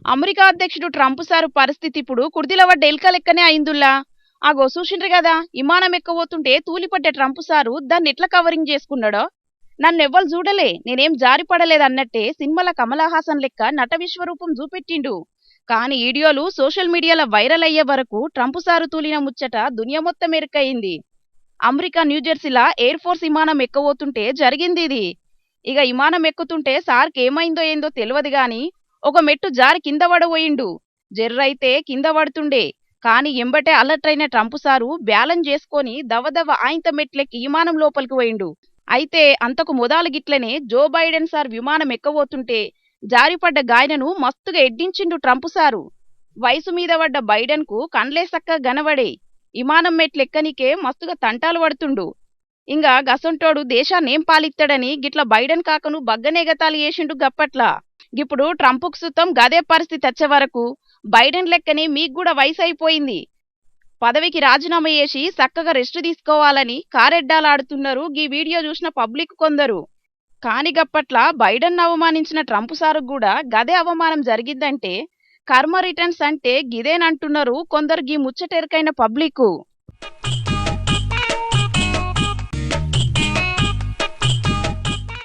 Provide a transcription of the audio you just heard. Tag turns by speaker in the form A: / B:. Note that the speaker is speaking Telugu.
A: అమెరికా అధ్యక్షుడు ట్రంప్ సారు పరిస్థితి ఇప్పుడు కుర్దిలవడ్డ ఎల్క లెక్కనే అయిందుల్లా. ఆగో చూసిండ్రు కదా, విమానం ఎక్కబోతుంటే తూలిపడ్డ ట్రంప్ సారు దాన్ని ఎట్లా కవరింగ్ చేసుకున్నాడో. నన్నెవ్వరు చూడలే, నేనేం జారిపడలేదన్నట్టే సినిమాల కమలా హాసన్ లెక్క నట విశ్వరూపం చూపెట్టిండు. కానీ వీడియోలు సోషల్ మీడియాలో వైరల్ అయ్యే వరకు ట్రంప్ సారు తూలిన ముచ్చట దునియా మొత్తం ఎరుకయింది. అమెరికా న్యూజెర్సీలా ఎయిర్ ఫోర్స్ విమానం ఎక్కబోతుంటే జరిగింది ఇది. ఇక విమానం ఎక్కుతుంటే సార్కి ఏమైందో ఏందో తెలియదు గాని ఒక మెట్టు జారి కింద పడబోయిండు. జర్రైతే కింద పడుతుండే. కాని ఎంబటే అలర్ట్ అయిన ట్రంప్ సారు బ్యాలెన్స్ చేసుకొని దవదవ ఆయింత మెట్లెక్కి విమానం లోపలికి పోయిండు. అయితే అంతకు మొదలు గిట్లనే జో బైడెన్ సార్ విమానం ఎక్కబోతుంటే జారిపడ్డ గాయనను మస్తుగా ఎడ్డించిండు ట్రంప్ సారు. వయసు మీద పడ్డ బైడెన్ కు కండ్లే సక్క గనబడే. విమానం మెట్లెక్కనికే మస్తుగా తంటాలు పడుతుండు. ఇంగా గసొంటోడు దేశాన్నేం పాలిత్తడని గిట్ల బైడెన్ కాకను బగ్గనేగతాలు చేసిండు గప్పట్లా. గిప్పుడు ట్రంప్కు సుతం గదే పరిస్థితి వచ్చే వరకు బైడెన్ లెక్కనే మీకు కూడా వయసు అయిపోయింది. పదవికి రాజీనామా చేసి చక్కగా రెస్ట్ తీసుకోవాలని కారెడ్డాలాడుతున్నారు గీ వీడియో చూసిన పబ్లిక్ కొందరు. కాని గప్పట్ల బైడెన్ అవమానించిన ట్రంప్ సారు కూడా గదే అవమానం జరిగిందంటే కర్మ రిటర్న్స్ అంటే గిదేనంటున్నారు కొందరు గీ ముచ్చటెరకైన పబ్లిక్.